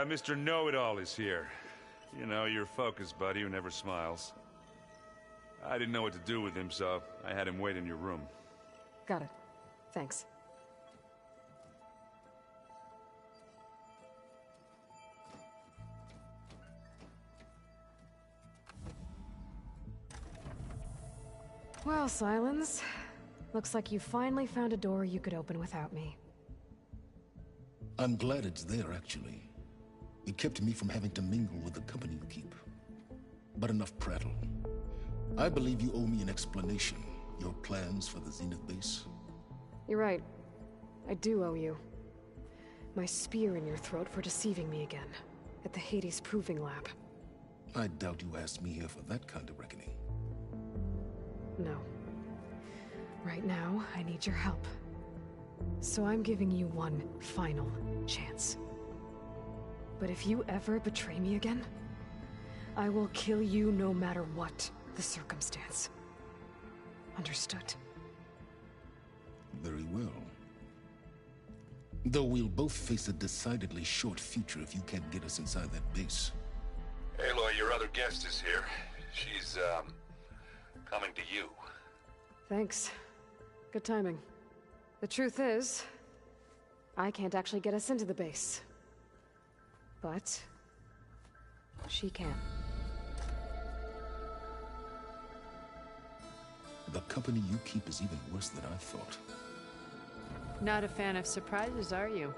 Mr. Know-It-All is here. You know, your focus buddy who never smiles. I didn't know what to do with him, so I had him wait in your room. Got it. Thanks. Well, Silence. Looks like you finally found a door you could open without me. I'm glad it's there, actually. It kept me from having to mingle with the company you keep. But enough prattle. I believe you owe me an explanation. Your plans for the Zenith base? You're right. I do owe you. My spear in your throat for deceiving me again. At the Hades Proving Lab. I doubt you asked me here for that kind of reckoning. No. Right now, I need your help. So I'm giving you one final chance. But if you ever betray me again, I will kill you no matter what the circumstance. Understood? Very well. Though we'll both face a decidedly short future if you can't get us inside that base. Aloy, your other guest is here. She's, coming to you. Thanks. Good timing. The truth is, I can't actually get us into the base. But she can. The company you keep is even worse than I thought. Not a fan of surprises, are you?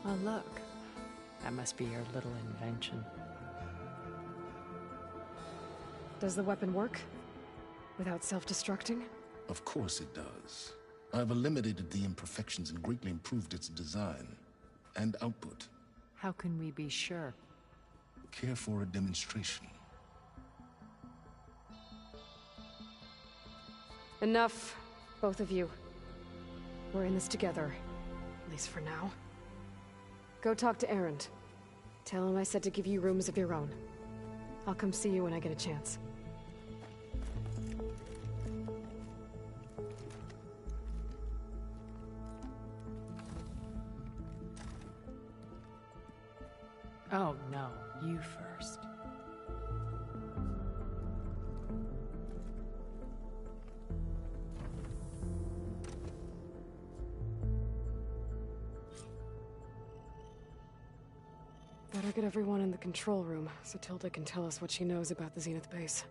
Oh, look. That must be your little invention. Does the weapon work? Without self-destructing? Of course it does. I've eliminated the imperfections and greatly improved its design and output. How can we be sure? Care for a demonstration? Enough, both of you. We're in this together, at least for now. Go talk to Erend. Tell him I said to give you rooms of your own. I'll come see you when I get a chance. Oh, no. You first. Better get everyone in the control room, so Tilda can tell us what she knows about the Zenith base.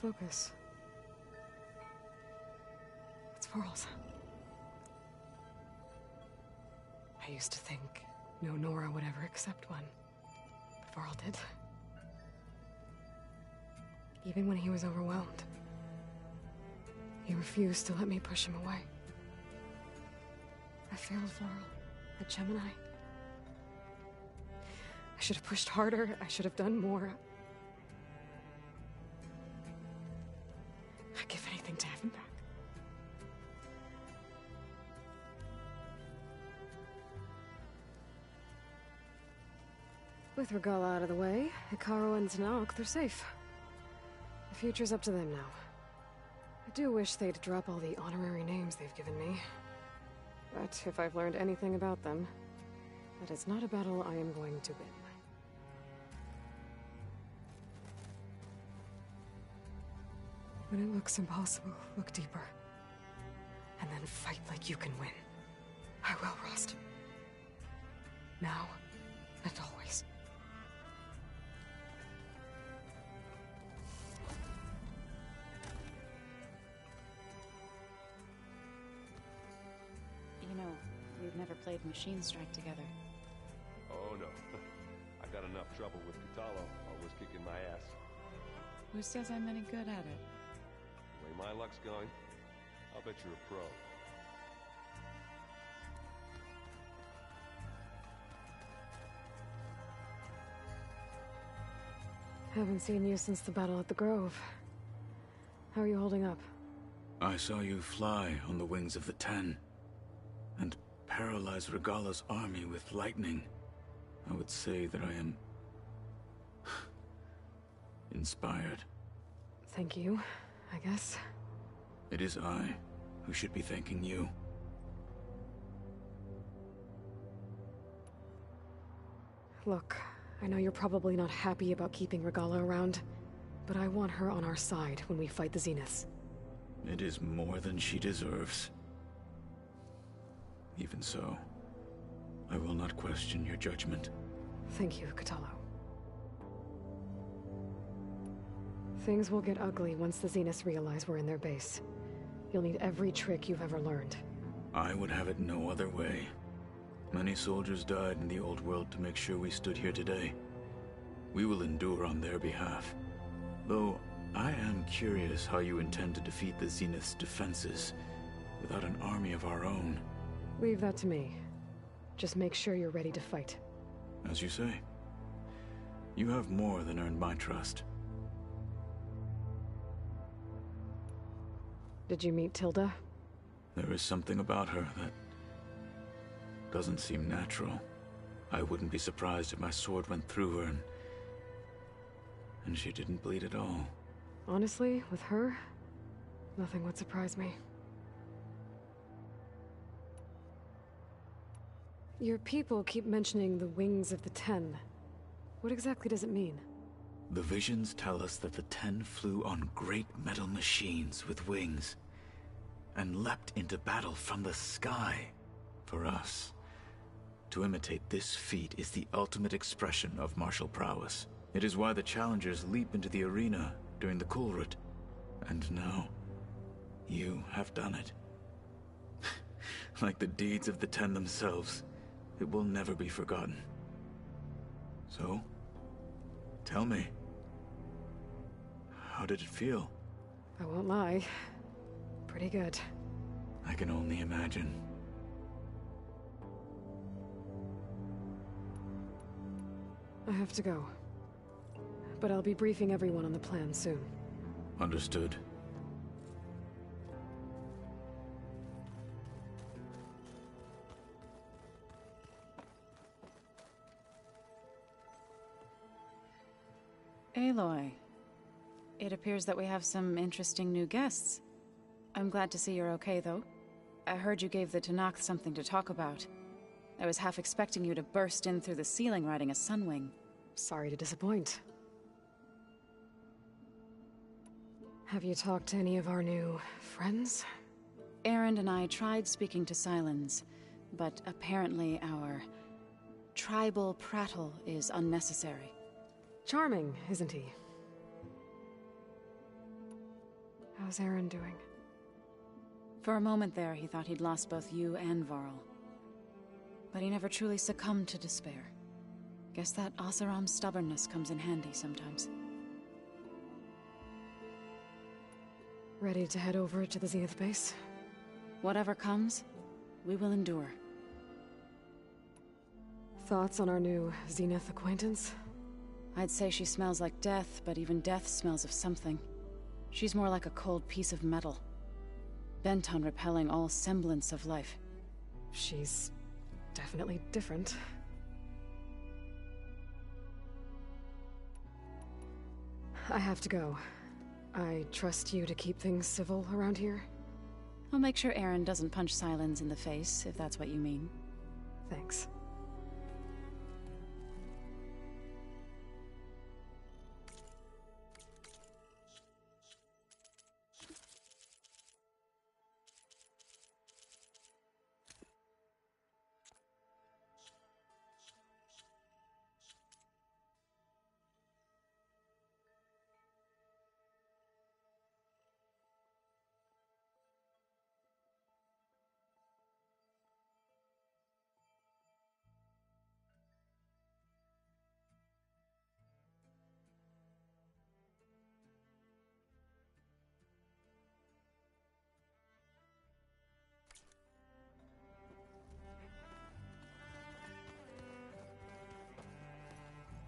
Focus. It's Varl's. I used to think no Nora would ever accept one. But Varl did. Even when he was overwhelmed. He refused to let me push him away. I failed Varl at Gemini. I should have pushed harder. I should have done more. I'd give anything to have him back. With Regala out of the way, Hikaru and Zanok, they're safe. The future's up to them now. I do wish they'd drop all the honorary names they've given me. But if I've learned anything about them, that is not a battle I am going to win. When it looks impossible, look deeper. And then fight like you can win. I will, Rost. Now and always. You know, we've never played Machine Strike together. Oh no. I got enough trouble with Katalo, always kicking my ass. Who says I'm any good at it? The way my luck's going, I'll bet you're a pro. Haven't seen you since the battle at the Grove. How are you holding up? I saw you fly on the wings of the Ten, and paralyze Regala's army with lightning. I would say that I am inspired. thank you, I guess. It is I who should be thanking you. Look, I know you're probably not happy about keeping Regala around, but I want her on our side when we fight the Zeniths. It is more than she deserves. Even so, I will not question your judgment. Thank you, Katalo. Things will get ugly once the Zeniths realize we're in their base. You'll need every trick you've ever learned. I would have it no other way. Many soldiers died in the old world to make sure we stood here today. We will endure on their behalf. Though, I am curious how you intend to defeat the Zenith's defenses without an army of our own. Leave that to me. Just make sure you're ready to fight. As you say. You have more than earned my trust. Did you meet Tilda? There is something about her that doesn't seem natural. I wouldn't be surprised if my sword went through her and she didn't bleed at all. Honestly, with her, nothing would surprise me. Your people keep mentioning the wings of the Ten. What exactly does it mean? The visions tell us that the Ten flew on great metal machines with wings and leapt into battle from the sky. For us, to imitate this feat is the ultimate expression of martial prowess. It is why the challengers leap into the arena during the Kulrut. And now, you have done it. Like the deeds of the Ten themselves, it will never be forgotten. So, tell me, how did it feel? I won't lie. Pretty good. I can only imagine. I have to go. But I'll be briefing everyone on the plan soon. Understood. Aloy, it appears that we have some interesting new guests. I'm glad to see you're okay, though. I heard you gave the Tanakh something to talk about. I was half expecting you to burst in through the ceiling riding a sunwing. Sorry to disappoint. Have you talked to any of our new friends? Erend and I tried speaking to Sylens, but apparently our tribal prattle is unnecessary. Charming, isn't he? How's Aaron doing? For a moment there, he thought he'd lost both you and Varl. But he never truly succumbed to despair. Guess that Oseram's stubbornness comes in handy sometimes. Ready to head over to the Zenith base? Whatever comes, we will endure. Thoughts on our new Zenith acquaintance? I'd say she smells like death, but even death smells of something. She's more like a cold piece of metal, bent on repelling all semblance of life. She's definitely different. I have to go. I trust you to keep things civil around here? I'll make sure Erend doesn't punch Sylens in the face, if that's what you mean. Thanks.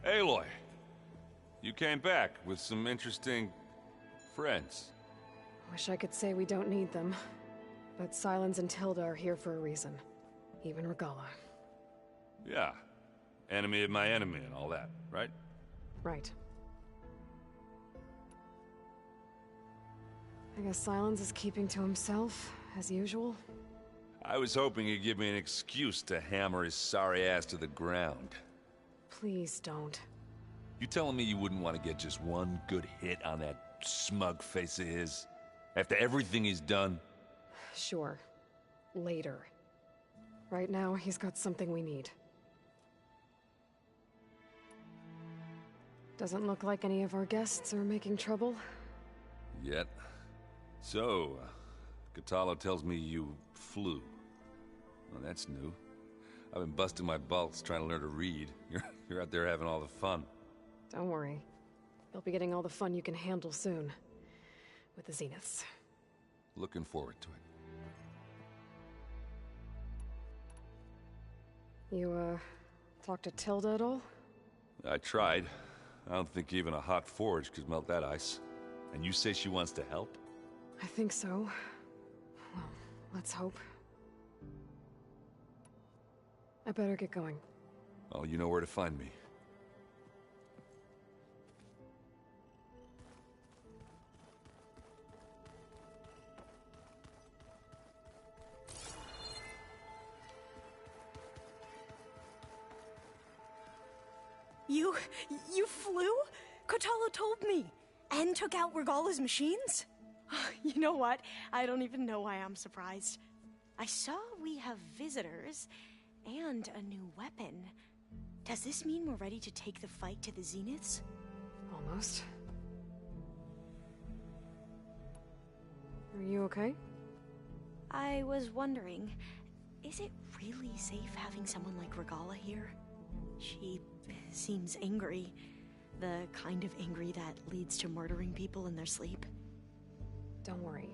Aloy, you came back with some interesting friends. Wish I could say we don't need them. But Sylens and Tilda are here for a reason. Even Regala. Yeah. Enemy of my enemy and all that, right? Right. I guess Silence is keeping to himself, as usual. I was hoping he'd give me an excuse to hammer his sorry ass to the ground. Please don't. You telling me you wouldn't want to get just one good hit on that smug face of his? After everything he's done? Sure. Later. Right now, he's got something we need. Doesn't look like any of our guests are making trouble. Yet. So, Catalo tells me you flew. Well, that's new. I've been busting my balls trying to learn to read. You're out there having all the fun. Don't worry. You'll be getting all the fun you can handle soon. With the Zeniths. Looking forward to it. You, talked to Tilda at all? I tried. I don't think even a hot forge could melt that ice. And you say she wants to help? I think so. Well, let's hope. I better get going. Oh, you know where to find me. You flew? Kotalo told me. And took out Regala's machines? You know what? I don't even know why I'm surprised. I saw we have visitors and a new weapon. Does this mean we're ready to take the fight to the Zeniths? Almost. Are you okay? I was wondering, is it really safe having someone like Regala here? She seems angry. The kind of angry that leads to murdering people in their sleep. Don't worry.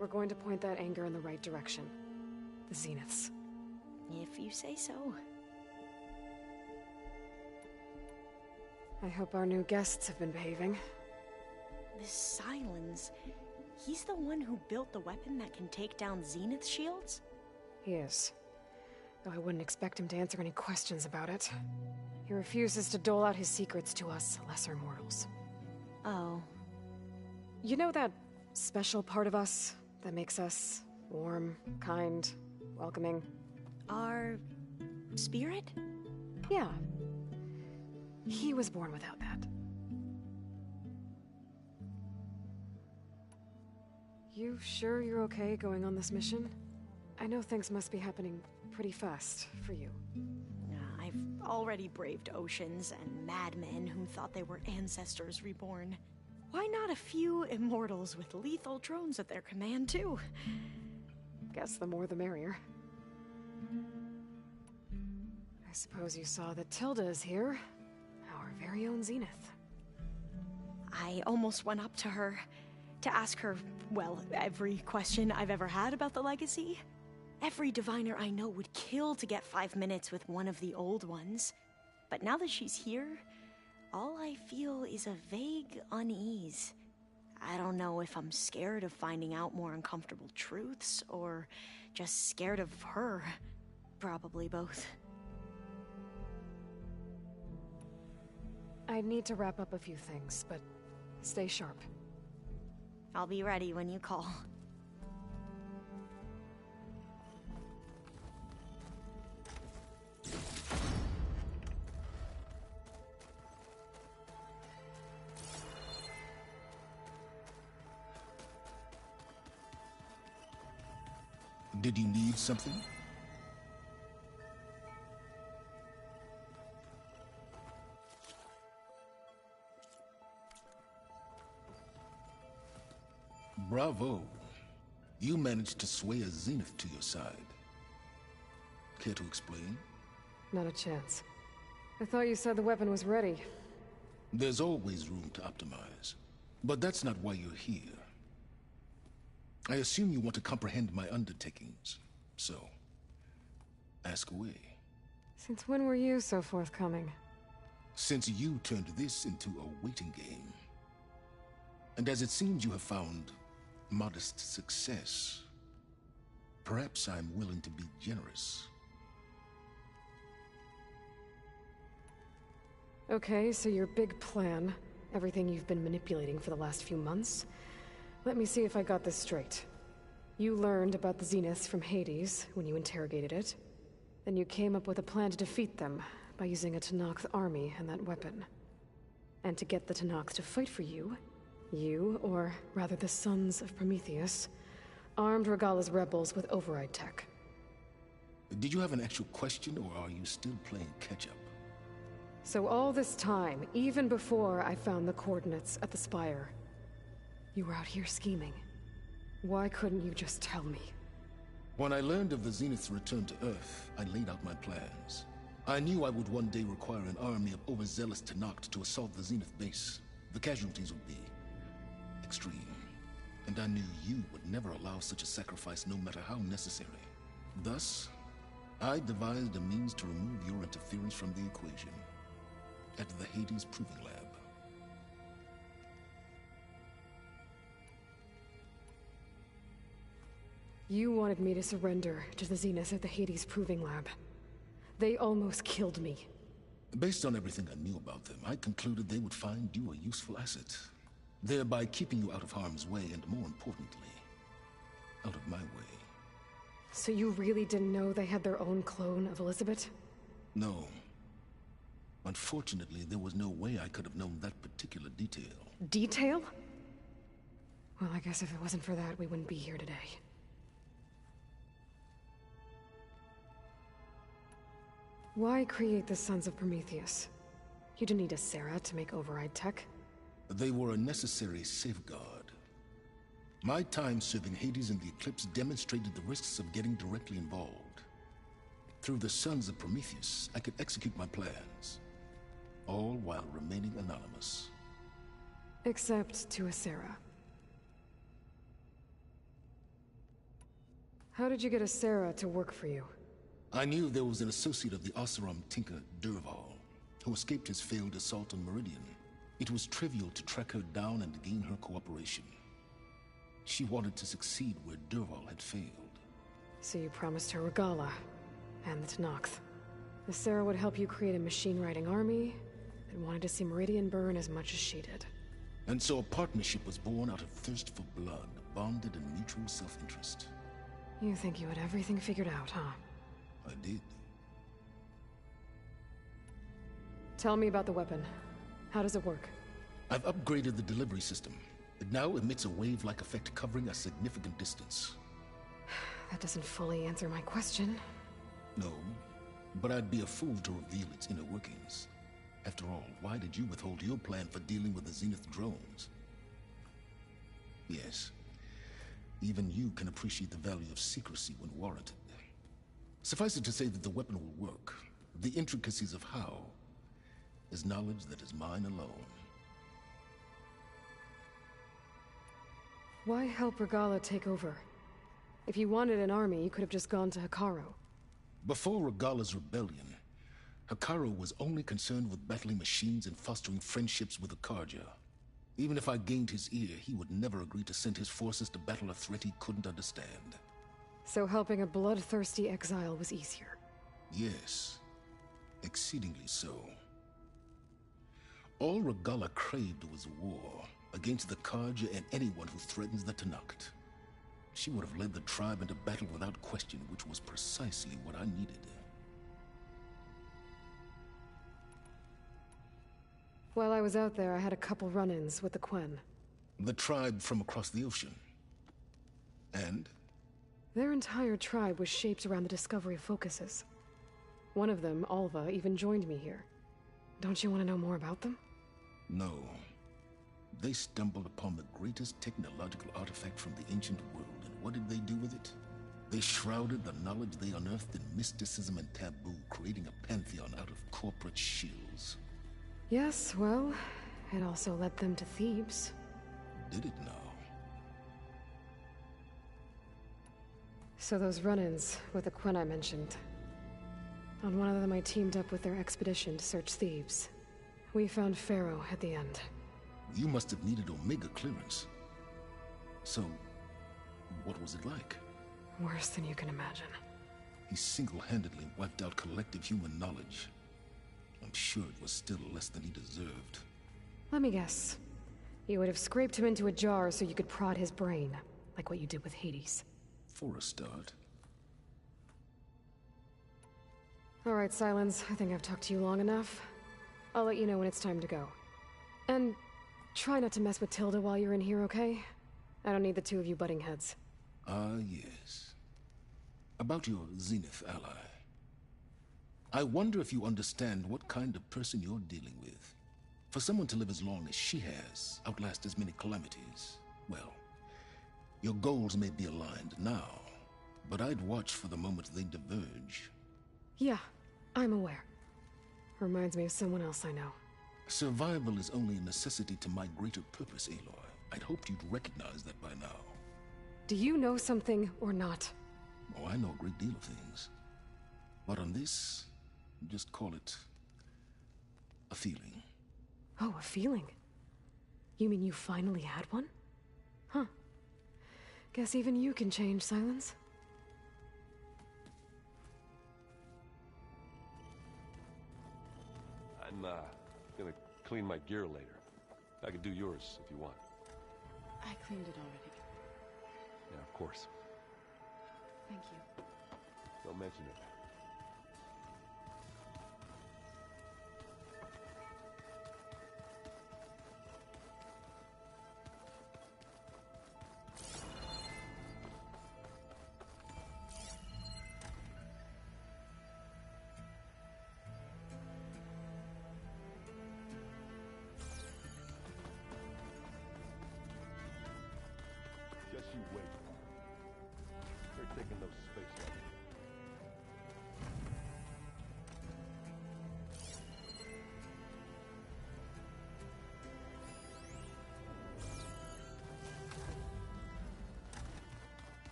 We're going to point that anger in the right direction. The Zeniths. If you say so. I hope our new guests have been behaving. This Silence, he's the one who built the weapon that can take down Zenith shields? He is. Though I wouldn't expect him to answer any questions about it. He refuses to dole out his secrets to us lesser mortals. Oh. You know that special part of us that makes us warm, kind, welcoming? Our spirit? Yeah. He was born without that. You sure you're okay going on this mission? I know things must be happening pretty fast for you. I've already braved oceans and madmen who thought they were ancestors reborn. Why not a few immortals with lethal drones at their command, too? Guess the more the merrier. I suppose you saw that Tilda is here. Our very own Zenith. I almost went up to her to ask her, well, every question I've ever had about the legacy. Every diviner I know would kill to get 5 minutes with one of the old ones. But now that she's here, all I feel is a vague unease. I don't know if I'm scared of finding out more uncomfortable truths, or just scared of her. Probably both. I need to wrap up a few things, but stay sharp. I'll be ready when you call. Did you need something? Bravo. You managed to sway a Zenith to your side. Care to explain? Not a chance. I thought you said the weapon was ready. There's always room to optimize. But that's not why you're here. I assume you want to comprehend my undertakings. So, ask away. Since when were you so forthcoming? Since you turned this into a waiting game. And as it seems you have found modest success, perhaps I'm willing to be generous. Okay, so your big plan, everything you've been manipulating for the last few months, Let me see if I got this straight. You learned about the Zeniths from Hades when you interrogated it. Then you came up with a plan to defeat them by using a Tenakth army and that weapon. And to get the Tenakth to fight for you, or rather the Sons of Prometheus, armed Regalla's rebels with override tech. Did you have an actual question, or are you still playing catch-up? So all this time, even before I found the coordinates at the Spire, you were out here scheming. Why couldn't you just tell me? When I learned of the Zenith's return to Earth, I laid out my plans. I knew I would one day require an army of overzealous Tenakth to assault the Zenith base. The casualties would be extreme. And I knew you would never allow such a sacrifice, no matter how necessary. Thus, I devised a means to remove your interference from the equation at the Hades Proving Lab. You wanted me to surrender to the Zeniths at the Hades Proving Lab. They almost killed me. Based on everything I knew about them, I concluded they would find you a useful asset, thereby keeping you out of harm's way and, more importantly, out of my way. So you really didn't know they had their own clone of Elizabeth? No. Unfortunately, there was no way I could have known that particular detail. Detail? Well, I guess if it wasn't for that, we wouldn't be here today. Why create the Sons of Prometheus? You didn't need a Sarah to make override tech. They were a necessary safeguard. My time serving Hades in the Eclipse demonstrated the risks of getting directly involved. Through the Sons of Prometheus, I could execute my plans, all while remaining anonymous. Except to a Sarah. How did you get a Sarah to work for you? I knew there was an associate of the Oseram tinker, Dervahl, who escaped his failed assault on Meridian. It was trivial to track her down and gain her cooperation. She wanted to succeed where Dervahl had failed. So you promised her Regalla, and the Tenakth. The Sarah would help you create a machine-riding army that wanted to see Meridian burn as much as she did. And so a partnership was born out of thirst for blood, bonded in mutual self-interest. You think you had everything figured out, huh? I did. Tell me about the weapon. How does it work? I've upgraded the delivery system. It now emits a wave-like effect covering a significant distance. That doesn't fully answer my question. No, but I'd be a fool to reveal its inner workings. After all, why did you withhold your plan for dealing with the Zenith drones? Yes, even you can appreciate the value of secrecy when warranted. Suffice it to say that the weapon will work. The intricacies of how is knowledge that is mine alone. Why help Regalla take over? If you wanted an army, you could have just gone to Hekarro. Before Regalla's rebellion, Hekarro was only concerned with battling machines and fostering friendships with the Karja. Even if I gained his ear, he would never agree to send his forces to battle a threat he couldn't understand. So helping a bloodthirsty exile was easier? Yes, exceedingly so. All Regalla craved was war against the Karja and anyone who threatens the Tenakth. She would have led the tribe into battle without question, which was precisely what I needed. While I was out there, I had a couple run-ins with the Quen. The tribe from across the ocean. And? Their entire tribe was shaped around the discovery of focuses. One of them, Alva, even joined me here. Don't you want to know more about them? No. They stumbled upon the greatest technological artifact from the ancient world, and what did they do with it? They shrouded the knowledge they unearthed in mysticism and taboo, creating a pantheon out of corporate shills. Yes, well, it also led them to Thebes. Did it now? So those run-ins with the Quen I mentioned. On one of them I teamed up with their expedition to search Thebes. We found Pharaoh at the end. You must have needed Omega clearance. So, what was it like? Worse than you can imagine. He single-handedly wiped out collective human knowledge. I'm sure it was still less than he deserved. Let me guess. You would have scraped him into a jar so you could prod his brain, like what you did with Hades. For a start. Alright, Silence. I think I've talked to you long enough. I'll let you know when it's time to go. And try not to mess with Tilda while you're in here, okay? I don't need the two of you butting heads. Ah, yes. About your Zenith ally. I wonder if you understand what kind of person you're dealing with. For someone to live as long as she has, outlast as many calamities, well, your goals may be aligned now, but I'd watch for the moment they diverge. Yeah, I'm aware. Reminds me of someone else I know. Survival is only a necessity to my greater purpose, Aloy. I'd hoped you'd recognize that by now. Do you know something or not? Oh, I know a great deal of things. But on this, just call it a feeling. Oh, a feeling? You mean you finally had one? Huh. Guess even you can change, Silence. I'm, gonna clean my gear later. I could do yours if you want. I cleaned it already. Yeah, of course. Thank you. Don't mention it. Just you wait. They're taking those space levels.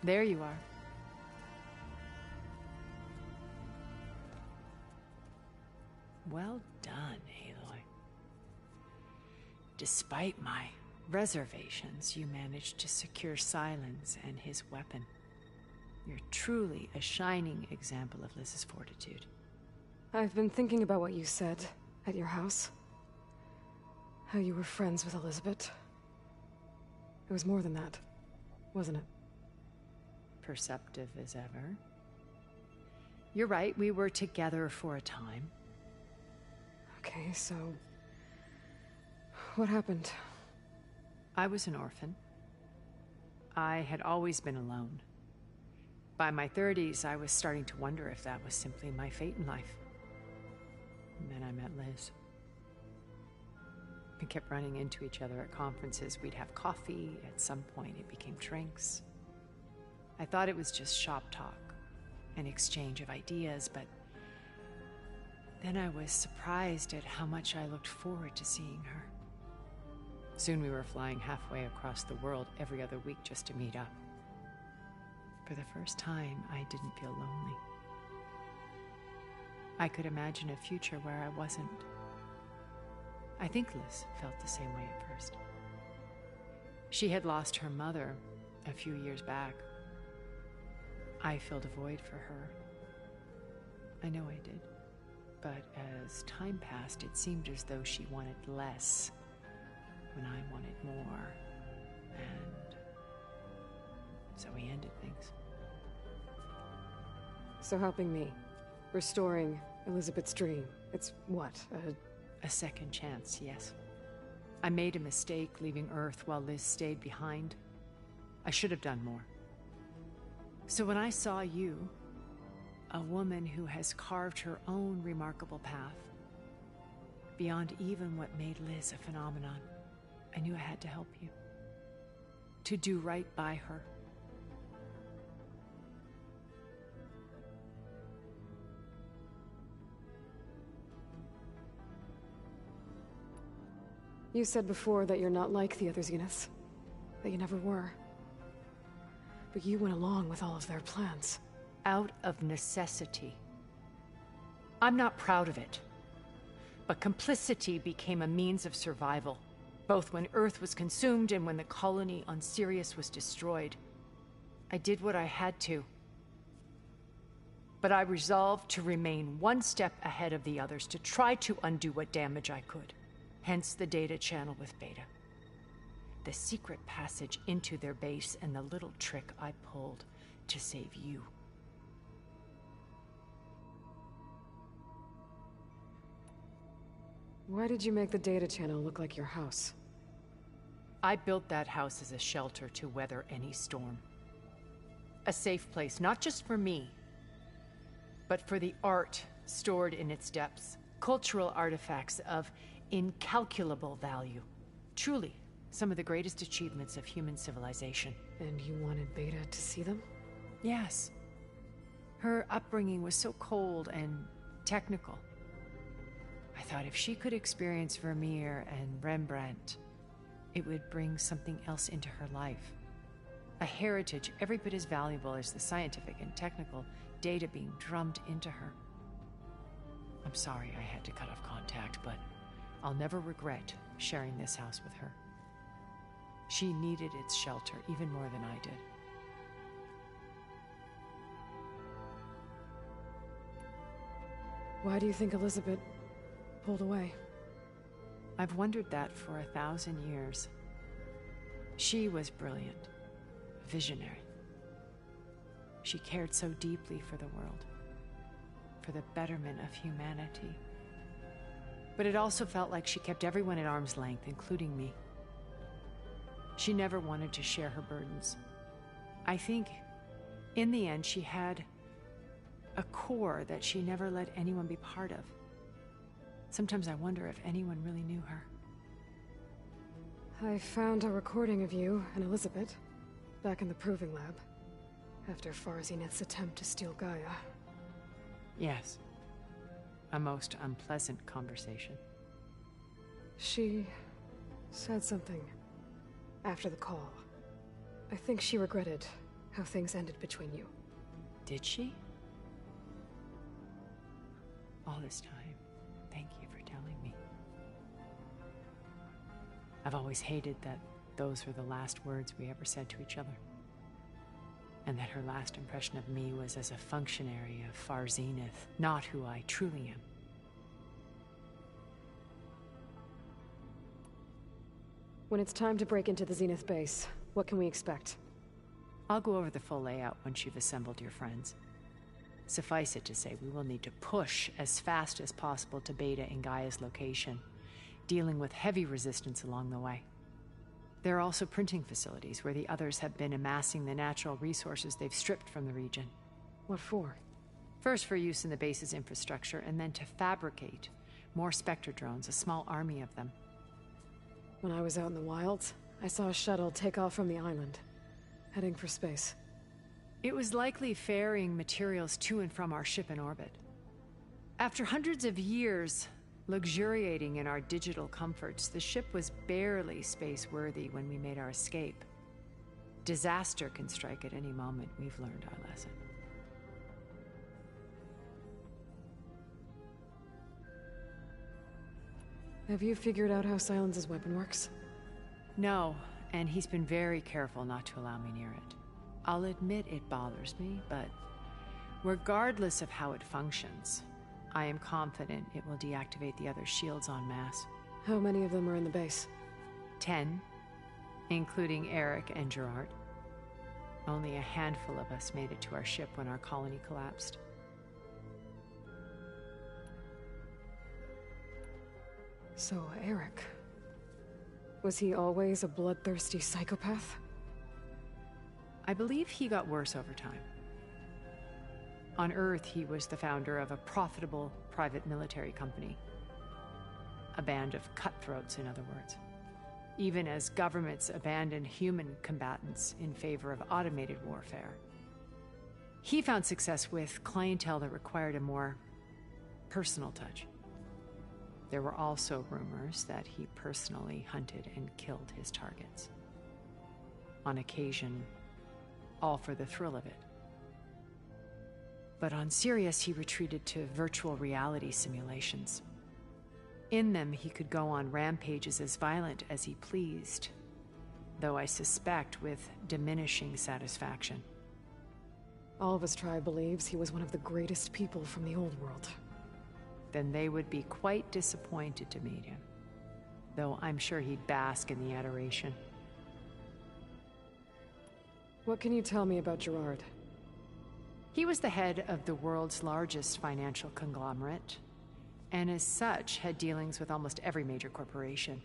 There you are. Well done, Aloy. Despite my reservations, you managed to secure Silence and his weapon. You're truly a shining example of Liz's fortitude. I've been thinking about what you said at your house. How you were friends with Elizabeth. It was more than that, wasn't it? Perceptive as ever. You're right, we were together for a time. Okay, so... what happened? I was an orphan. I had always been alone. By my 30s, I was starting to wonder if that was simply my fate in life. And then I met Liz. We kept running into each other at conferences. We'd have coffee. At some point, it became drinks. I thought it was just shop talk, an exchange of ideas, but then I was surprised at how much I looked forward to seeing her. Soon we were flying halfway across the world every other week just to meet up. For the first time, I didn't feel lonely. I could imagine a future where I wasn't. I think Liz felt the same way at first. She had lost her mother a few years back. I filled a void for her. I know I did. But as time passed, it seemed as though she wanted less when I wanted more. And so we ended things. So helping me. Restoring Elizabeth's dream. It's what, A second chance, yes. I made a mistake leaving Earth while Liz stayed behind. I should have done more. So when I saw you, a woman who has carved her own remarkable path, beyond even what made Liz a phenomenon, I knew I had to help you. To do right by her. You said before that you're not like the other Zeniths. That you never were. But you went along with all of their plans. Out of necessity. I'm not proud of it. But complicity became a means of survival, both when Earth was consumed and when the colony on Sirius was destroyed. I did what I had to. But I resolved to remain one step ahead of the others, to try to undo what damage I could. Hence the data channel with Beta. The secret passage into their base and the little trick I pulled to save you. Why did you make the data channel look like your house? I built that house as a shelter to weather any storm. A safe place, not just for me, but for the art stored in its depths. Cultural artifacts of incalculable value. Truly, some of the greatest achievements of human civilization. And you wanted Beta to see them? Yes. Her upbringing was so cold and technical. I thought if she could experience Vermeer and Rembrandt, it would bring something else into her life. A heritage every bit as valuable as the scientific and technical data being drummed into her. I'm sorry I had to cut off contact, but I'll never regret sharing this house with her. She needed its shelter even more than I did. Why do you think Elizabeth pulled away? I've wondered that for 1,000 years. She was brilliant, visionary. She cared so deeply for the world, for the betterment of humanity. But it also felt like she kept everyone at arm's length, including me. She never wanted to share her burdens. I think, in the end, she had a core that she never let anyone be part of. Sometimes I wonder if anyone really knew her. I found a recording of you and Elizabeth back in the proving lab after Farzineth's attempt to steal Gaia. Yes. A most unpleasant conversation. She said something after the call. I think she regretted how things ended between you. Did she? All this time, thank you for telling me. I've always hated that those were the last words we ever said to each other. And that her last impression of me was as a functionary of Far Zenith, not who I truly am. When it's time to break into the Zenith base, what can we expect? I'll go over the full layout once you've assembled your friends. Suffice it to say, we will need to push as fast as possible to Beta and Gaia's location, dealing with heavy resistance along the way. There are also printing facilities where the others have been amassing the natural resources they've stripped from the region. What for? First for use in the base's infrastructure, and then to fabricate more Spectre drones, a small army of them. When I was out in the wilds, I saw a shuttle take off from the island, heading for space. It was likely ferrying materials to and from our ship in orbit. After hundreds of years luxuriating in our digital comforts, the ship was barely space-worthy when we made our escape. Disaster can strike at any moment. We've learned our lesson. Have you figured out how Silence's weapon works? No, and he's been very careful not to allow me near it. I'll admit it bothers me, but regardless of how it functions, I am confident it will deactivate the other shields en masse. How many of them are in the base? 10, including Eric and Gerard. Only a handful of us made it to our ship when our colony collapsed. So, Eric... was he always a bloodthirsty psychopath? I believe he got worse over time. On Earth, he was the founder of a profitable private military company. A band of cutthroats, in other words. Even as governments abandoned human combatants in favor of automated warfare. He found success with clientele that required a more personal touch. There were also rumors that he personally hunted and killed his targets. On occasion, all for the thrill of it. But on Sirius, he retreated to virtual reality simulations. In them, he could go on rampages as violent as he pleased, though I suspect with diminishing satisfaction. All of his tribe believes he was one of the greatest people from the old world. Then they would be quite disappointed to meet him. though I'm sure he'd bask in the adoration. What can you tell me about Gerard? He was the head of the world's largest financial conglomerate, and as such had dealings with almost every major corporation.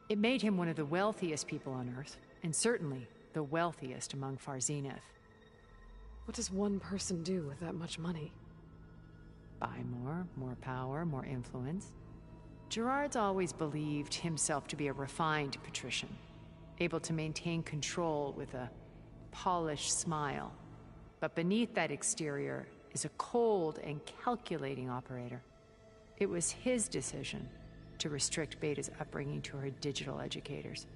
It made him one of the wealthiest people on Earth, and certainly the wealthiest among Far Zenith. What does one person do with that much money? Buy more power, more influence. Gerard's always believed himself to be a refined patrician, able to maintain control with a polished smile. But beneath that exterior is a cold and calculating operator. It was his decision to restrict Beta's upbringing to her digital educators,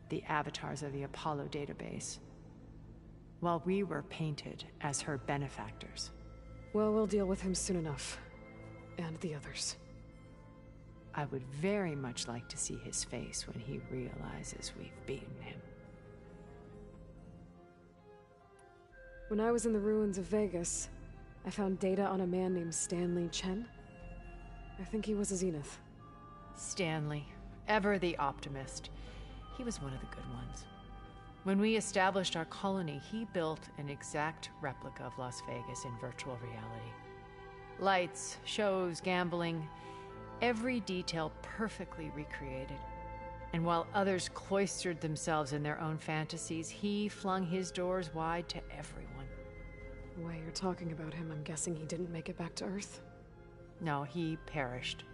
the avatars of the Apollo database, while we were painted as her benefactors. Well, we'll deal with him soon enough. And the others. I would very much like to see his face when he realizes we've beaten him. When I was in the ruins of Vegas, I found data on a man named Stanley Chen. I think he was a Zenith. Stanley, ever the optimist. He was one of the good ones. When we established our colony, he built an exact replica of Las Vegas in virtual reality. Lights, shows, gambling, every detail perfectly recreated. And while others cloistered themselves in their own fantasies, he flung his doors wide to everyone. The way you're talking about him, I'm guessing he didn't make it back to Earth? No, he perished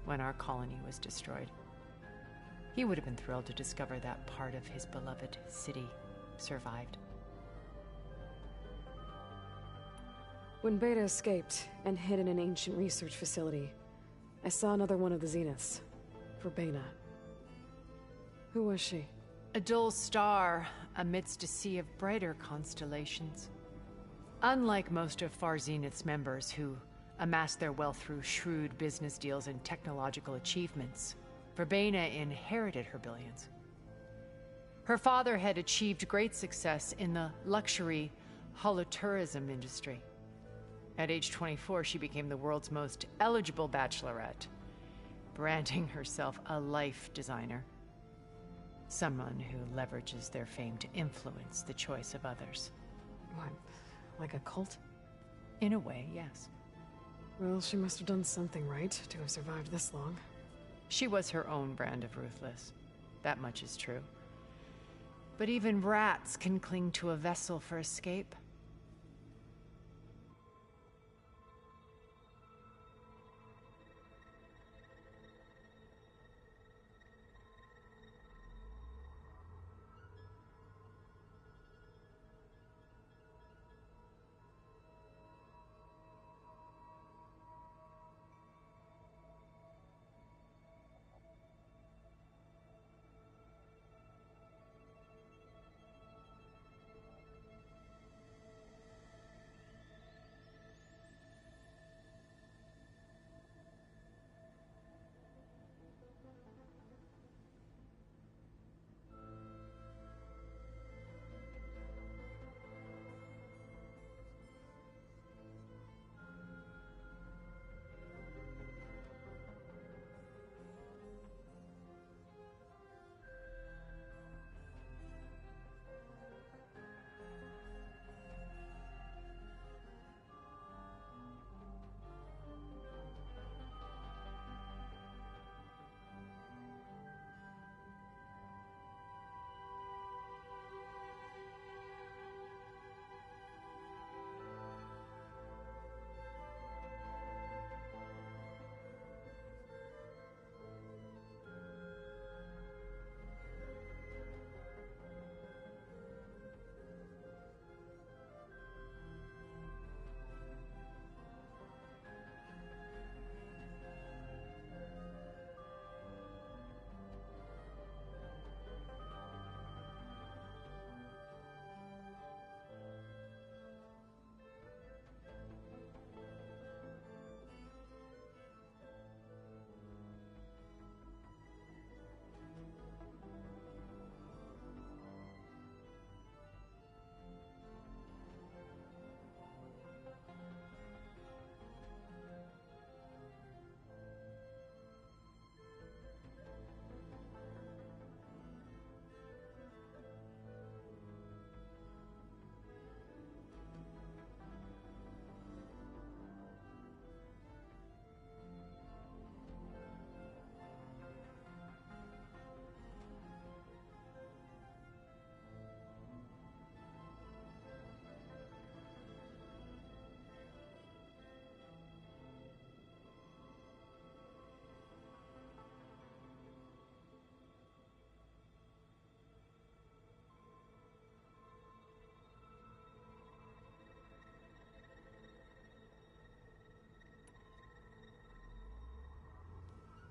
when our colony was destroyed. He would have been thrilled to discover that part of his beloved city survived. When Beta escaped and hid in an ancient research facility, I saw another one of the Zeniths, Verbena. Who was she? A dull star amidst a sea of brighter constellations. Unlike most of Far Zenith's members who amassed their wealth through shrewd business deals and technological achievements, Verbena inherited her billions. Her father had achieved great success in the luxury holotourism industry. At age 24, she became the world's most eligible bachelorette, branding herself a life designer. Someone who leverages their fame to influence the choice of others. What, like a cult? In a way, yes. Well, she must have done something right to have survived this long. She was her own brand of ruthless. That much is true. But even rats can cling to a vessel for escape.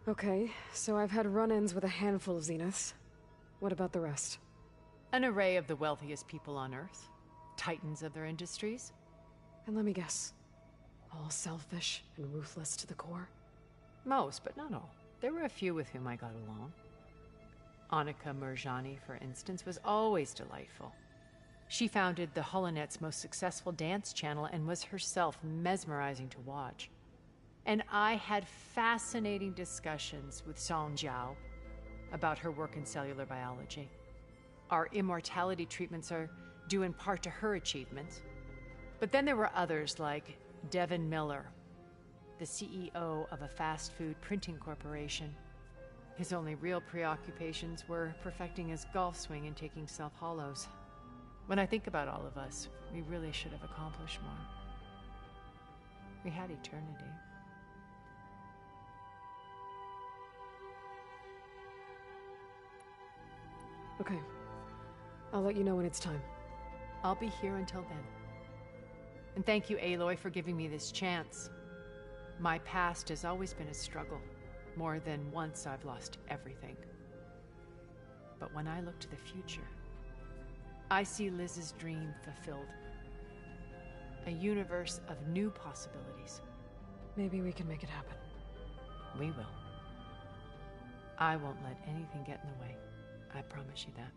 Okay, so I've had run-ins with a handful of Zeniths. What about the rest? An array of the wealthiest people on Earth. Titans of their industries. And let me guess. All selfish and ruthless to the core? Most, but not all. There were a few with whom I got along. Annika Murjani, for instance, was always delightful. She founded the Holonet's most successful dance channel and was herself mesmerizing to watch. And I had fascinating discussions with Song Jiao about her work in cellular biology. Our immortality treatments are due in part to her achievements. But then there were others like Devin Miller, the CEO of a fast food printing corporation. His only real preoccupations were perfecting his golf swing and taking self-hollows. When I think about all of us, we really should have accomplished more. We had eternity. Okay. I'll let you know when it's time. I'll be here until then. And thank you, Aloy, for giving me this chance. My past has always been a struggle. More than once I've lost everything. But when I look to the future, I see Liz's dream fulfilled. A universe of new possibilities. Maybe we can make it happen. We will. I won't let anything get in the way. I promise you that.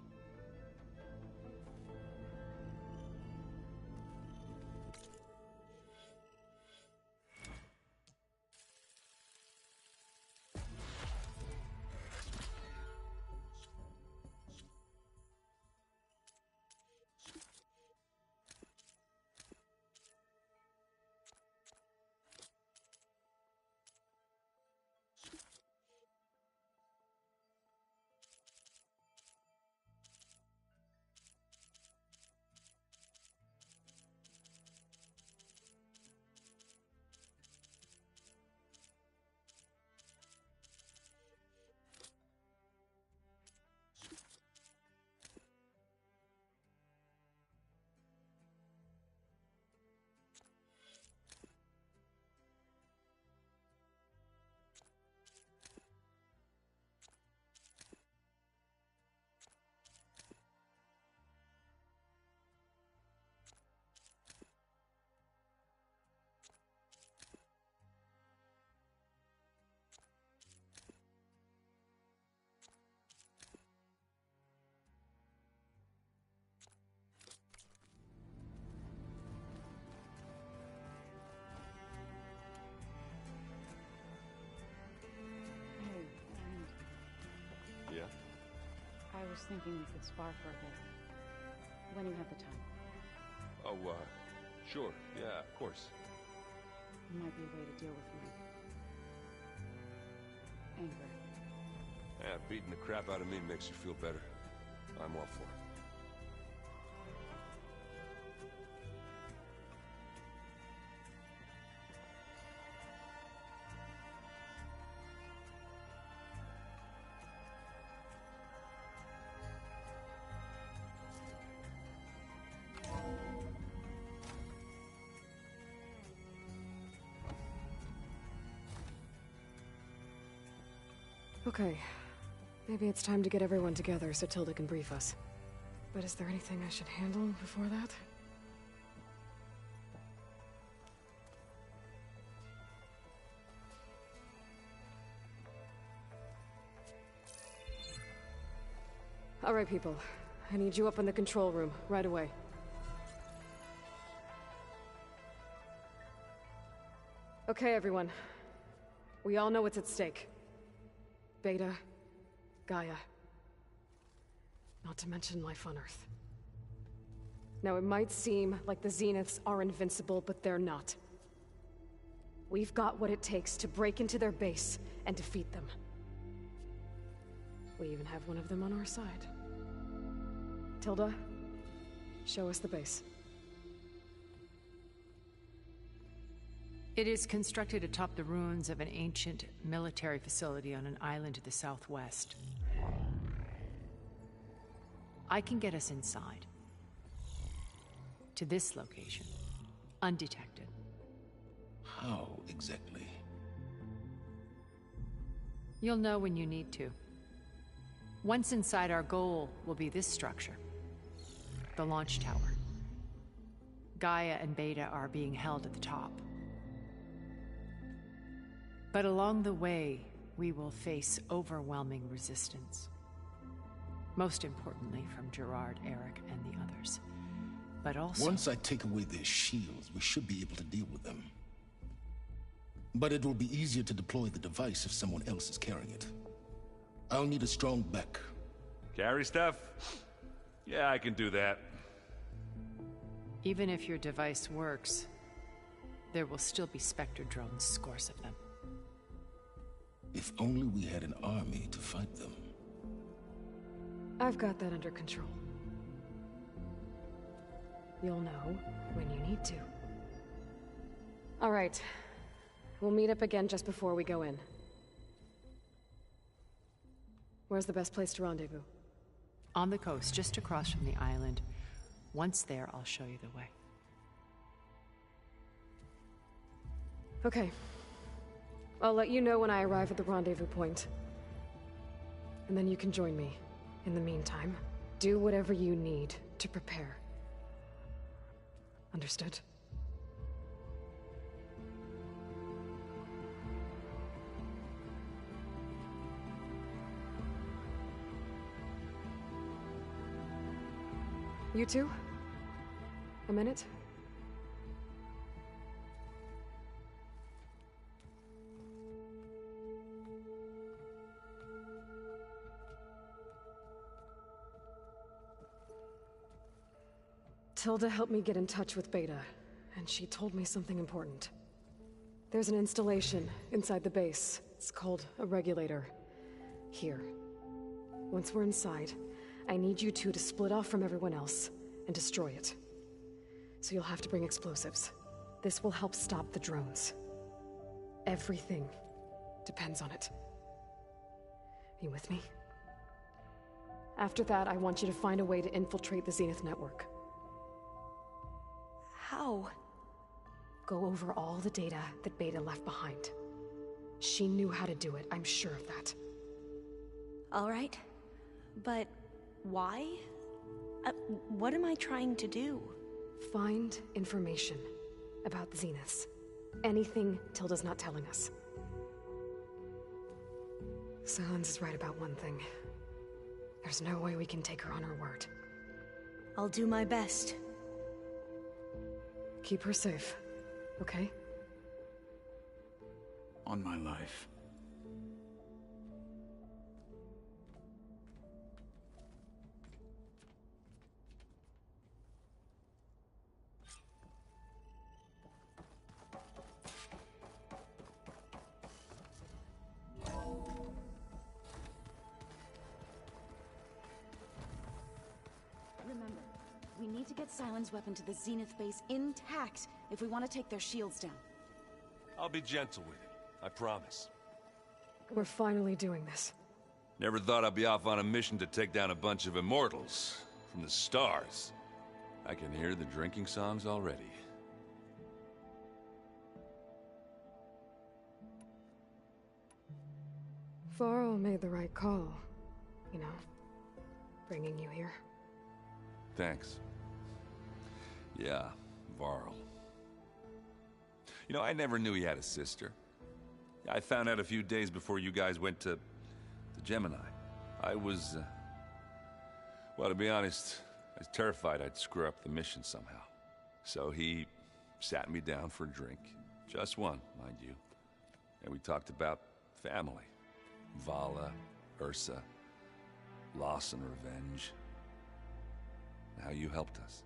Yeah? I was thinking we could spar for a bit. When you have the time. Oh, sure. Yeah, of course. Might be a way to deal with my anger. Yeah, beating the crap out of me makes you feel better. I'm all for it. Okay. Maybe it's time to get everyone together so Tilda can brief us. But is there anything I should handle before that? All right, people. I need you up in the control room, right away. Okay, everyone. We all know what's at stake. Beta, Gaia. Not to mention life on Earth. Now, it might seem like the Zeniths are invincible, but they're not. We've got what it takes to break into their base and defeat them. We even have one of them on our side. Tilda, show us the base. It is constructed atop the ruins of an ancient military facility on an island to the southwest. I can get us inside. To this location. Undetected. How exactly? You'll know when you need to. Once inside, our goal will be this structure. The launch tower. Gaia and Beta are being held at the top. But along the way, we will face overwhelming resistance. Most importantly from Gerard, Eric, and the others. But also... Once I take away their shields, we should be able to deal with them. But it will be easier to deploy the device if someone else is carrying it. I'll need a strong back. Carry stuff? Yeah, I can do that. Even if your device works, there will still be Spectre drones, scores of them. If only we had an army to fight them. I've got that under control. You'll know when you need to. All right. We'll meet up again just before we go in. Where's the best place to rendezvous? On the coast, just across from the island. Once there, I'll show you the way. Okay. I'll let you know when I arrive at the rendezvous point. And then you can join me. In the meantime, do whatever you need to prepare. Understood? You two? A minute? Tilda helped me get in touch with Beta, and she told me something important. There's an installation inside the base. It's called a regulator. Here. Once we're inside, I need you two to split off from everyone else and destroy it. So you'll have to bring explosives. This will help stop the drones. Everything depends on it. Are you with me? After that, I want you to find a way to infiltrate the Zenith network. How? Go over all the data that Beta left behind. She knew how to do it, I'm sure of that. All right. But why? What am I trying to do? Find information about the Zeniths. Anything Tilda's not telling us. Silence is right about one thing. There's no way we can take her on her word. I'll do my best. Keep her safe, okay? On my life. Remember, we need to get Sylens' weapon to the Zenith base intact if we want to take their shields down. I'll be gentle with it, I promise. We're finally doing this. Never thought I'd be off on a mission to take down a bunch of immortals from the stars. I can hear the drinking songs already. Varl made the right call, you know, bringing you here. Thanks. Yeah, Varl. You know, I never knew he had a sister. I found out a few days before you guys went to Gemini. I was, well, to be honest, I was terrified I'd screw up the mission somehow. So he sat me down for a drink. Just one, mind you. And we talked about family. Vala, Ursa, loss and revenge. How you helped us.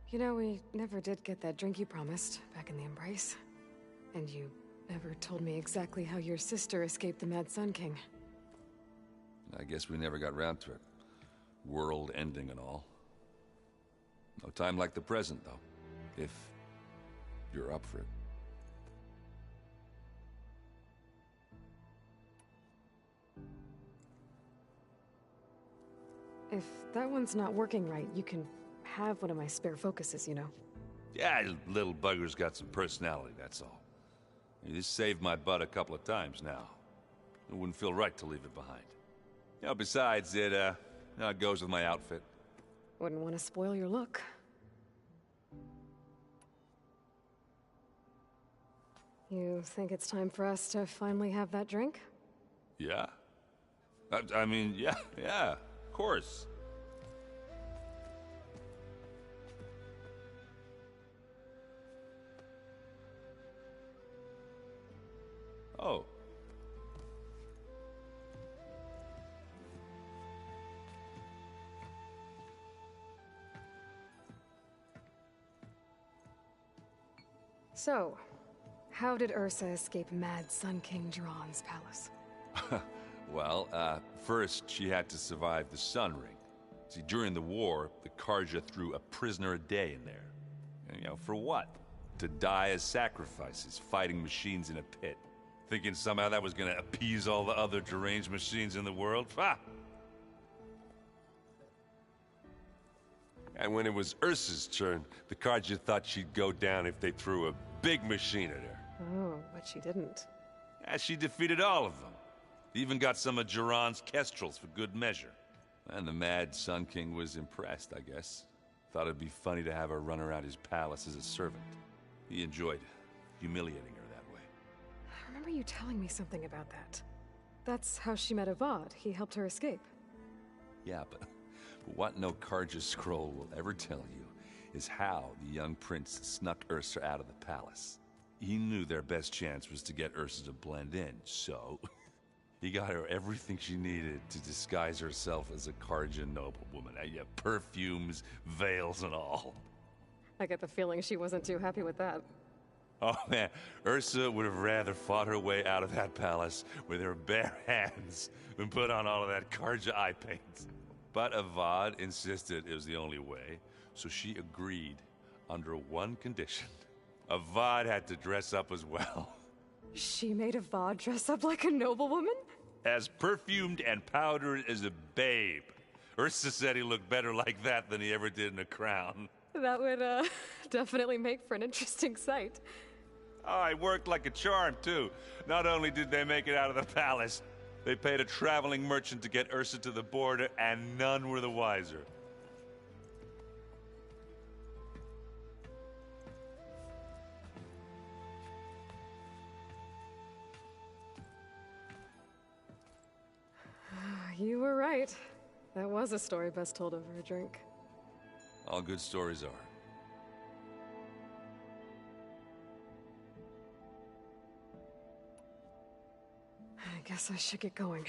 You know, we never did get that drink you promised back in the Embrace. And you never told me exactly how your sister escaped the Mad Sun King. I guess we never got around to it. World ending and all. No time like the present, though. If you're up for it. If that one's not working right, you can have one of my spare focuses, you know. Yeah, little bugger's got some personality, that's all. This saved my butt a couple of times now. It wouldn't feel right to leave it behind. You know, besides, it goes with my outfit. Wouldn't want to spoil your look. You think it's time for us to finally have that drink? Yeah? I mean, yeah, of course. Oh. So, how did Ursa escape Mad Sun King Jiran's palace? Well, first she had to survive the Sun Ring. See, during the war, the Karja threw a prisoner a day in there. And, you know, for what? To die as sacrifices, fighting machines in a pit. Thinking somehow that was gonna appease all the other deranged machines in the world? Ha! And when it was Ursa's turn, the Karja thought she'd go down if they threw a big machine at her. Oh, but she didn't. Yeah, she defeated all of them. Even got some of Jiran's kestrels for good measure. And the Mad Sun King was impressed, I guess. Thought it'd be funny to have her run around his palace as a servant. He enjoyed humiliating her that way. I remember you telling me something about that. That's how she met Avad. He helped her escape. Yeah, but what no Karja scroll will ever tell you is how the young prince snuck Ursa out of the palace. He knew their best chance was to get Ursa to blend in, so he got her everything she needed to disguise herself as a Karja noblewoman. Yeah, perfumes, veils, and all. I get the feeling she wasn't too happy with that. Oh man, Ursa would have rather fought her way out of that palace with her bare hands than put on all of that Karja eye paint. But Avad insisted it was the only way, so she agreed under one condition. Avad had to dress up as well. She made Avad dress up like a noblewoman? As perfumed and powdered as a babe. Ursa said he looked better like that than he ever did in a crown. That would, definitely make for an interesting sight. Oh, it worked like a charm, too. Not only did they make it out of the palace, they paid a traveling merchant to get Ursa to the border, and none were the wiser. You were right. That was a story best told over a drink. All good stories are. I guess I should get going.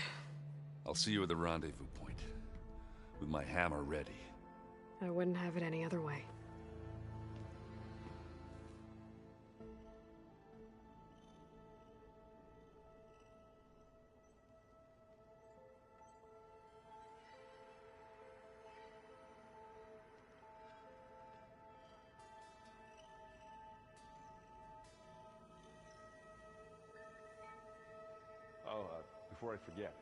I'll see you at the rendezvous point, with my hammer ready. I wouldn't have it any other way. Oh, before I forget,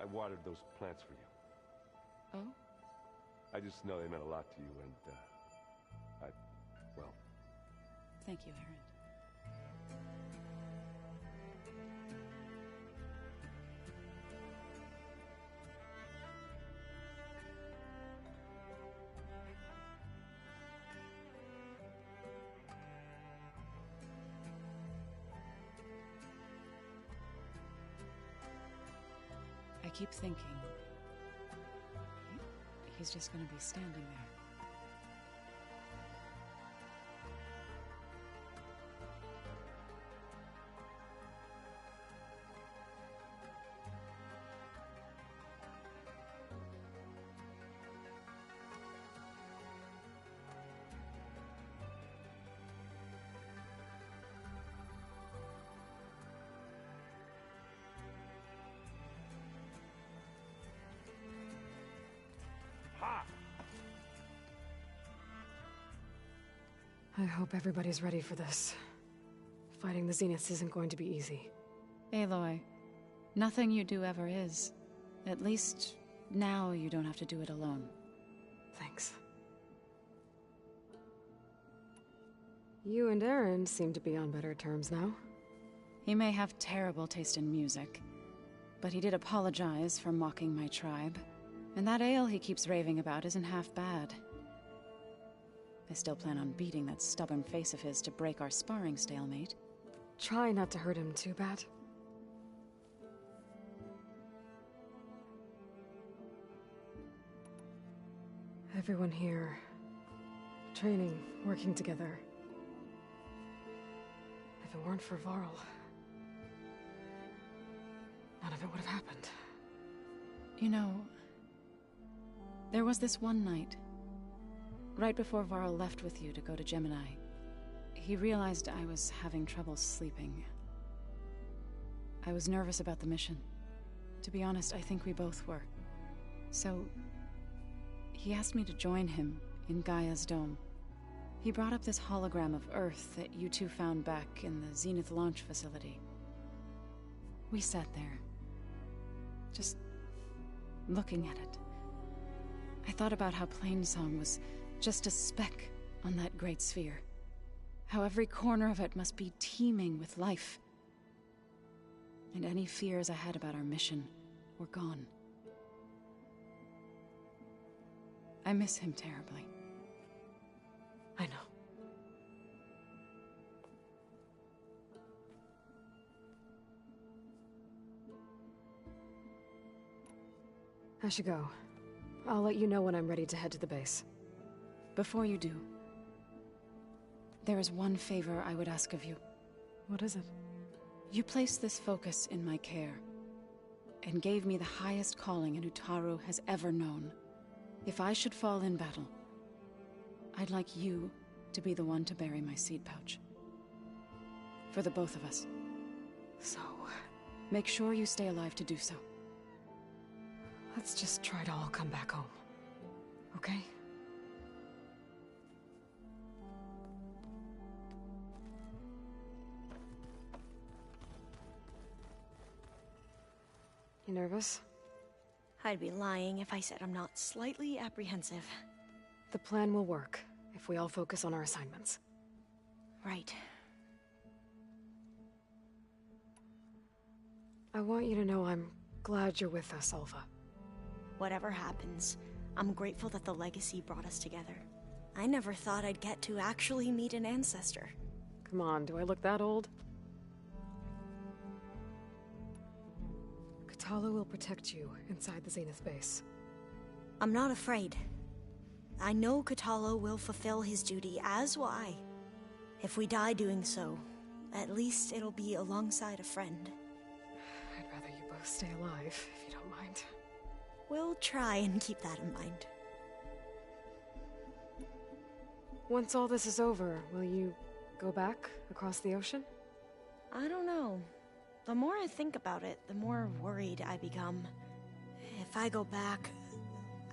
I watered those plants for you. Oh? I just know they meant a lot to you, and, well... Thank you, Aaron. I keep thinking... he's just gonna be standing there. I hope everybody's ready for this. Fighting the Zeniths isn't going to be easy. Aloy, nothing you do ever is. At least, now you don't have to do it alone. Thanks. You and Aaron seem to be on better terms now. He may have terrible taste in music, but he did apologize for mocking my tribe. And that ale he keeps raving about isn't half bad. I still plan on beating that stubborn face of his to break our sparring stalemate. Try not to hurt him too bad. Everyone here, training, working together. If it weren't for Varl, none of it would have happened. You know, there was this one night, right before Varl left with you to go to Gemini. He realized I was having trouble sleeping. I was nervous about the mission. To be honest, I think we both were. So, he asked me to join him in Gaia's dome. He brought up this hologram of Earth that you two found back in the Zenith launch facility. We sat there, just looking at it. I thought about how Plainsong was just a speck on that great sphere. How every corner of it must be teeming with life. And any fears I had about our mission were gone. I miss him terribly. I know. I should go. I'll let you know when I'm ready to head to the base. Before you do, there is one favor I would ask of you. What is it? You placed this focus in my care, and gave me the highest calling an Utaru has ever known. If I should fall in battle, I'd like you to be the one to bury my seed pouch. For the both of us. So, make sure you stay alive to do so. let's just try to all come back home. Okay? You nervous? I'd be lying if I said I'm not slightly apprehensive. The plan will work if we all focus on our assignments. Right. I want you to know I'm glad you're with us, Alva. Whatever happens, I'm grateful that the legacy brought us together. I never thought I'd get to actually meet an ancestor. Come on, do I look that old? Katala will protect you inside the Zenith base. I'm not afraid. I know Katala will fulfill his duty, as will I. If we die doing so, at least it'll be alongside a friend. I'd rather you both stay alive, if you don't mind. We'll try and keep that in mind. Once all this is over, will you go back across the ocean? I don't know. The more I think about it, the more worried I become. If I go back,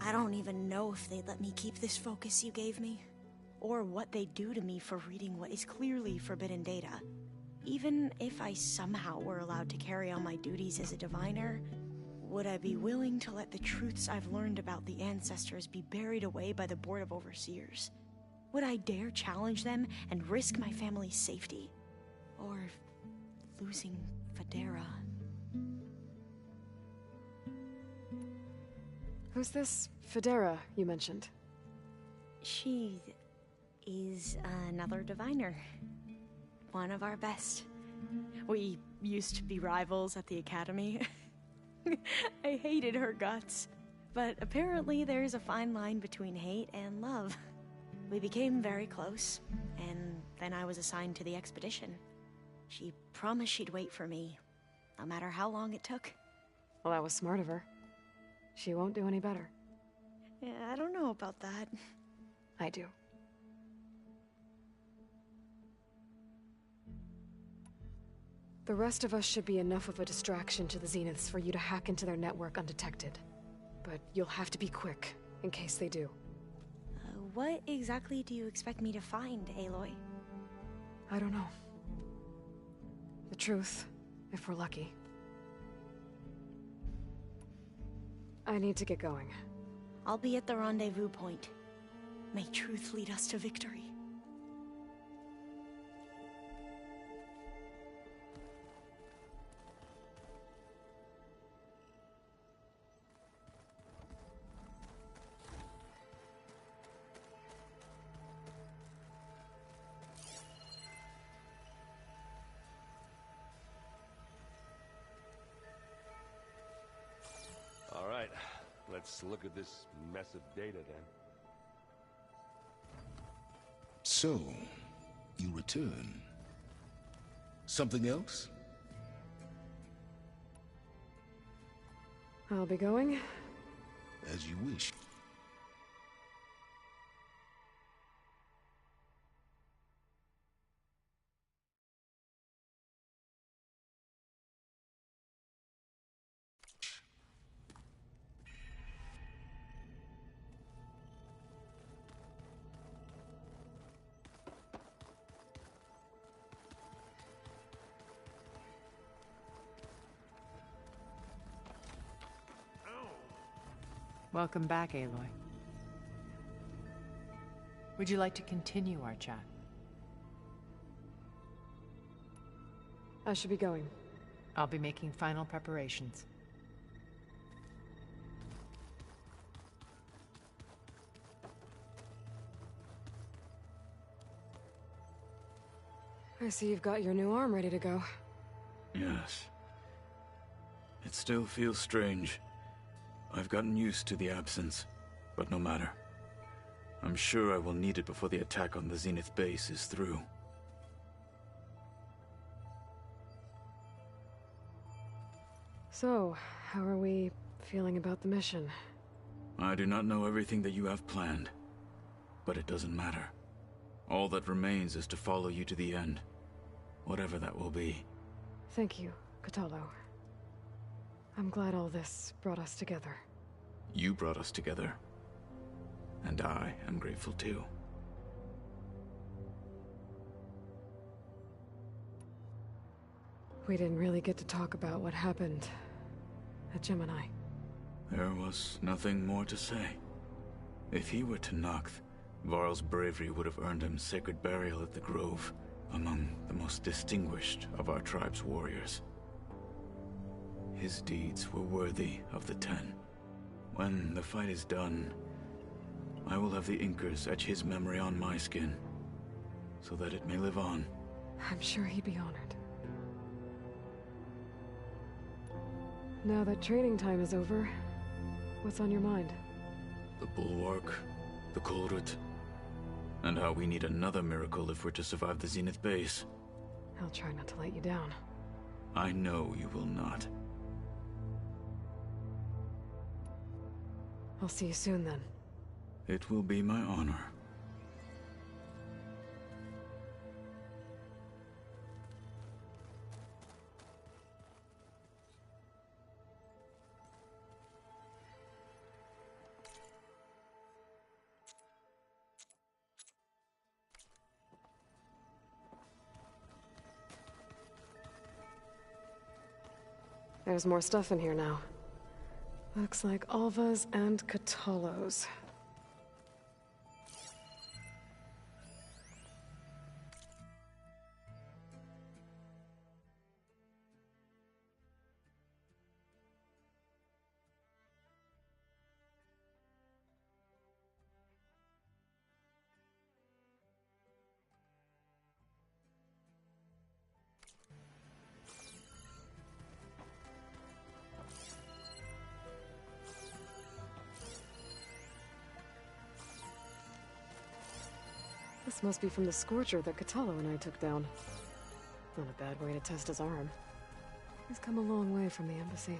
I don't even know if they'd let me keep this focus you gave me, or what they'd do to me for reading what is clearly forbidden data. Even if I somehow were allowed to carry on my duties as a diviner, would I be willing to let the truths I've learned about the ancestors be buried away by the Board of Overseers? Would I dare challenge them and risk my family's safety? Or losing Federa? Who's this Federa you mentioned? She is another diviner. One of our best. We used to be rivals at the academy. I hated her guts. But apparently there's a fine line between hate and love. We became very close, and then I was assigned to the expedition. She promised she'd wait for me, no matter how long it took. Well, that was smart of her. She won't do any better. Yeah, I don't know about that. I do. The rest of us should be enough of a distraction to the Zeniths for you to hack into their network undetected. But you'll have to be quick, in case they do. What exactly do you expect me to find, Aloy? I don't know. The truth, if we're lucky. I need to get going. I'll be at the rendezvous point. May truth lead us to victory. Let's look at this mess of data then. So, you return. Something else? I'll be going. As you wish. Welcome back, Aloy. Would you like to continue our chat? I should be going. I'll be making final preparations. I see you've got your new arm ready to go. Yes. It still feels strange. I've gotten used to the absence, but no matter. I'm sure I will need it before the attack on the Zenith base is through. So, how are we feeling about the mission? I do not know everything that you have planned, but it doesn't matter. All that remains is to follow you to the end, whatever that will be. Thank you, Kotallo. I'm glad all this brought us together. You brought us together, and I am grateful too. We didn't really get to talk about what happened at Gemini. There was nothing more to say. If he were Tenakth, Varl's bravery would have earned him sacred burial at the Grove, among the most distinguished of our tribe's warriors. His deeds were worthy of the Ten. When the fight is done, I will have the Inkers etch his memory on my skin, so that it may live on. I'm sure he'd be honored. Now that training time is over, what's on your mind? The Bulwark, the Kulrut, and how we need another miracle if we're to survive the Zenith base. I'll try not to let you down. I know you will not. I'll see you soon then. It will be my honor. There's more stuff in here now. Looks like Alva's and Kotallo's. This must be from the Scorcher that Kotallo and I took down. Not a bad way to test his arm. He's come a long way from the embassy.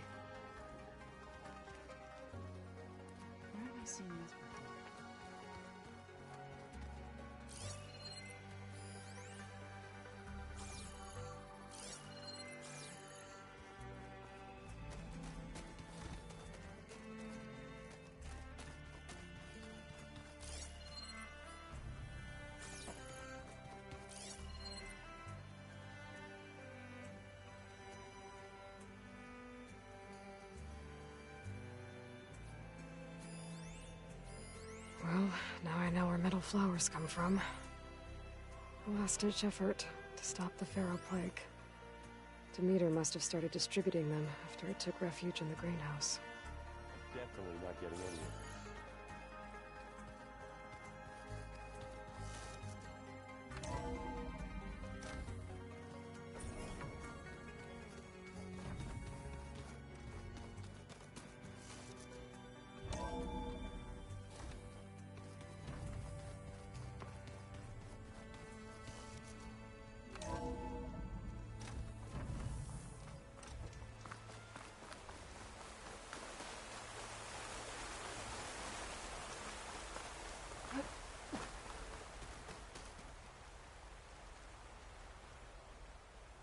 Where have I seen this before? Well, now I know where metal flowers come from. A last-ditch effort to stop the Pharaoh Plague. Demeter must have started distributing them after it took refuge in the greenhouse. Definitely not getting any of it.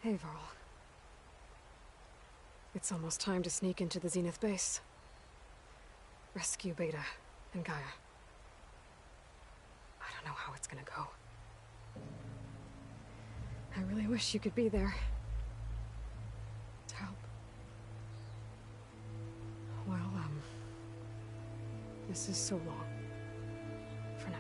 Hey, Varl. It's almost time to sneak into the Zenith base. Rescue Beta and Gaia. I don't know how it's gonna go. I really wish you could be there. To help. Well, this is so long. For now.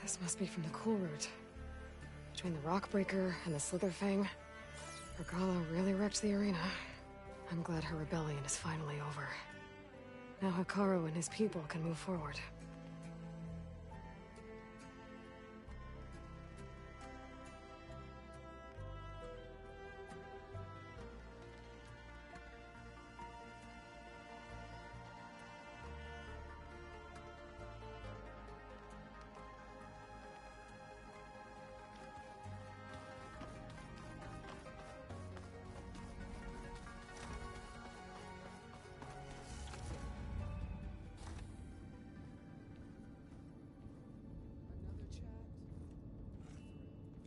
This must be from the cool route. Between the Rockbreaker and the Slitherfang, Regala really wrecked the arena. I'm glad her rebellion is finally over. Now Hikaru and his people can move forward.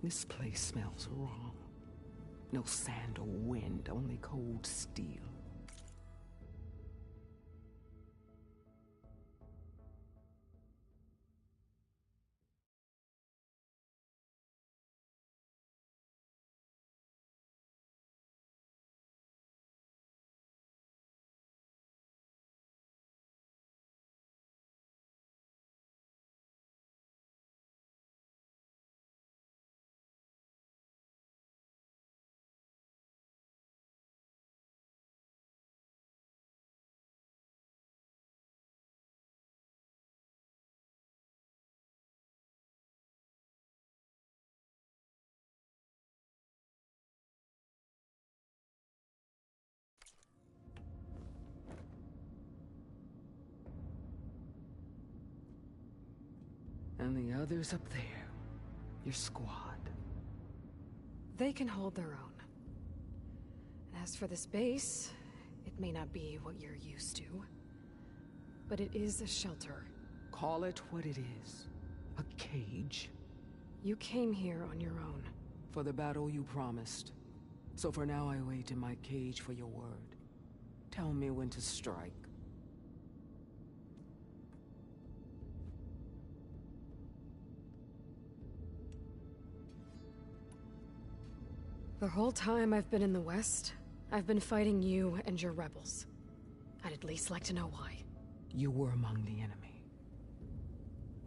This place smells wrong. No sand or wind, only cold steel. And the others up there, your squad. They can hold their own. And as for this base, it may not be what you're used to, but it is a shelter. Call it what it is. A cage. You came here on your own. For the battle you promised. So for now I wait in my cage for your word. Tell me when to strike. The whole time I've been in the West, I've been fighting you and your rebels. I'd at least like to know why. You were among the enemy.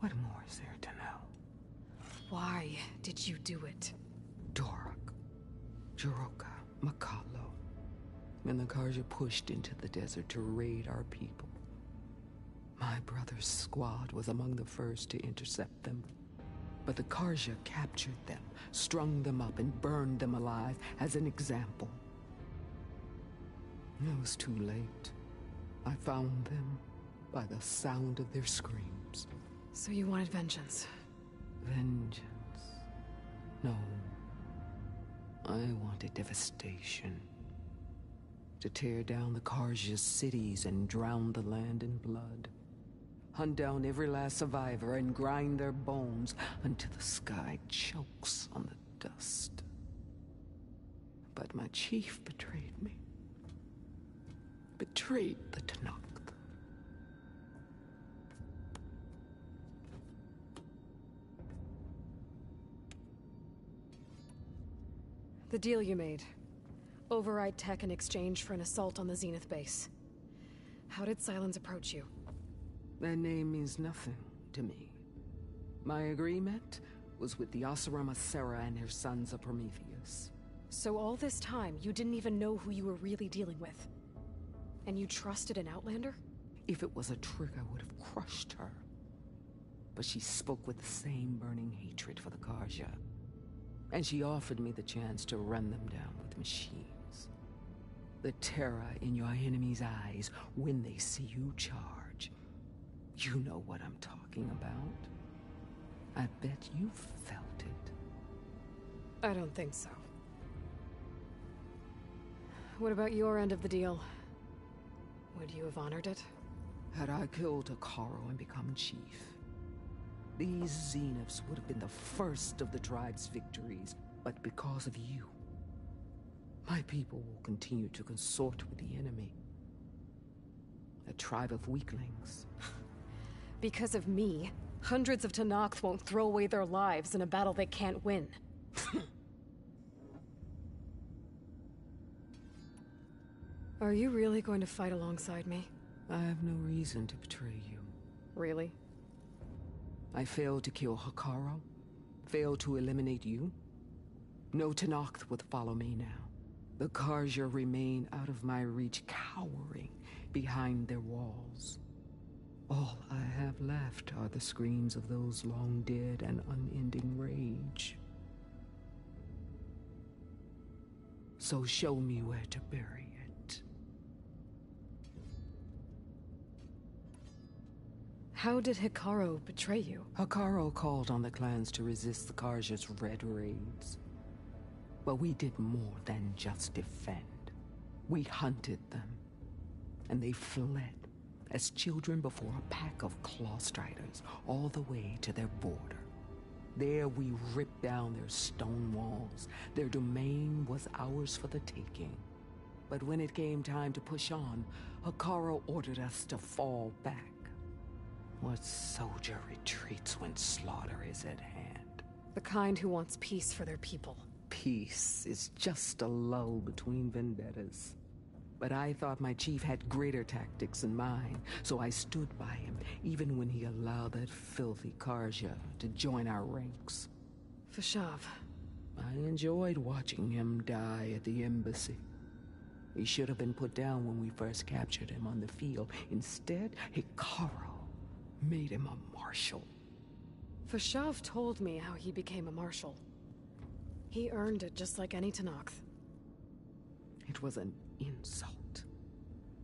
What more is there to know? Why did you do it? Dorak, Jiroka, Makalo, and the Karja pushed into the desert to raid our people. My brother's squad was among the first to intercept them. But the Karja captured them, strung them up, and burned them alive as an example. It was too late. I found them by the sound of their screams. So you wanted vengeance? Vengeance? No. I wanted devastation. To tear down the Karja's cities and drown the land in blood. Hunt down every last survivor and grind their bones until the sky chokes on the dust. But my chief betrayed me. Betrayed the Tanakh. The deal you made. Override tech in exchange for an assault on the Zenith base. How did Silence approach you? That name means nothing to me. My agreement was with the Oseram Sera and her sons of Prometheus. So all this time, you didn't even know who you were really dealing with? And you trusted an Outlander? If it was a trick, I would have crushed her. But she spoke with the same burning hatred for the Karja. And she offered me the chance to run them down with machines. The terror in your enemy's eyes when they see you charge. You know what I'm talking about. I bet you felt it. I don't think so. What about your end of the deal? Would you have honored it? Had I killed Hekarro and become chief, these Zeniths would have been the first of the tribe's victories. But because of you, my people will continue to consort with the enemy. A tribe of weaklings. Because of me, hundreds of Tenakth won't throw away their lives in a battle they can't win. Are you really going to fight alongside me? I have no reason to betray you. Really? I failed to kill Hekarro, failed to eliminate you. No Tenakth would follow me now. The Karja remain out of my reach, cowering behind their walls. All I have left are the screams of those long dead and unending rage. So show me where to bury it. How did Hekarro betray you? Hekarro called on the clans to resist the Karja's red raids. But we did more than just defend. We hunted them, and they fled as children before a pack of claw striders all the way to their border. There we ripped down their stone walls. Their domain was ours for the taking. But when it came time to push on, Hekarro ordered us to fall back. What soldier retreats when slaughter is at hand? The kind who wants peace for their people. Peace is just a lull between vendettas. But I thought my chief had greater tactics in mind, so I stood by him, even when he allowed that filthy Karja to join our ranks. Fashav. I enjoyed watching him die at the embassy. He should have been put down when we first captured him on the field. Instead, Hekarro made him a marshal. Fashav told me how he became a marshal. He earned it just like any Tenakth. It was an insult.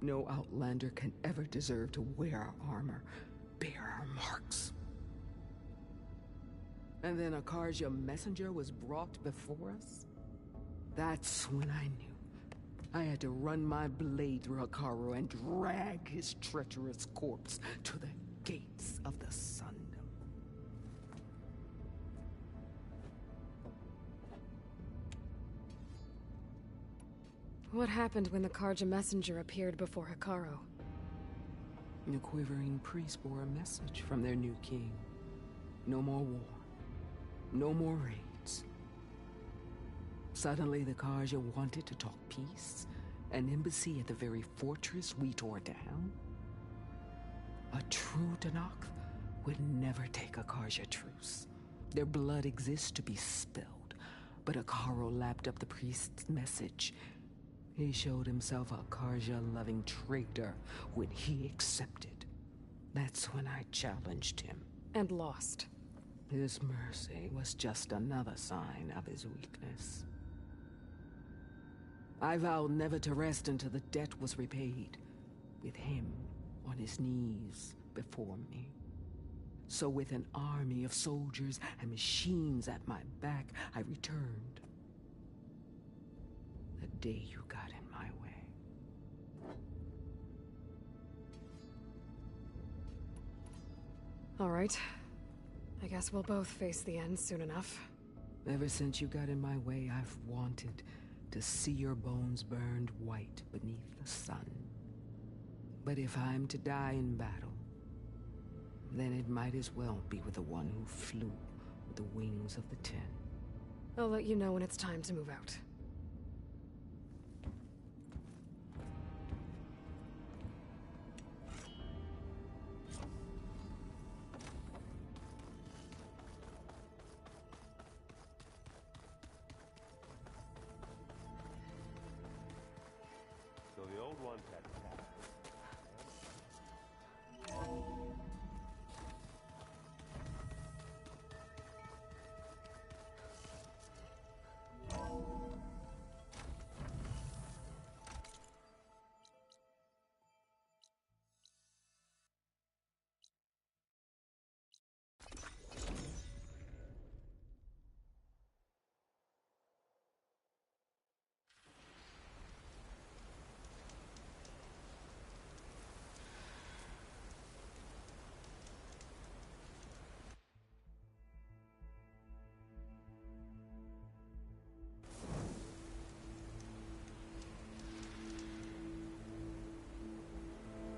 No Outlander can ever deserve to wear our armor, bear our marks. And then a Karja messenger was brought before us? That's when I knew. I had to run my blade through Hekarro and drag his treacherous corpse to the gates of the Sundom. What happened when the Karja messenger appeared before Hekarro? The quivering priests bore a message from their new king. No more war. No more raids. Suddenly the Karja wanted to talk peace. An embassy at the very fortress we tore down. A true Tenakth would never take a Karja truce. Their blood exists to be spilled. But Hekarro lapped up the priest's message. He showed himself a Karja-loving traitor when he accepted. That's when I challenged him. And lost. His mercy was just another sign of his weakness. I vowed never to rest until the debt was repaid, with him on his knees before me. So with an army of soldiers and machines at my back, I returned. The day you got in my way. All right. I guess we'll both face the end soon enough. Ever since you got in my way, I've wanted to see your bones burned white beneath the sun. But if I'm to die in battle, then it might as well be with the one who flew with the wings of the Ten. I'll let you know when it's time to move out. one, Tech.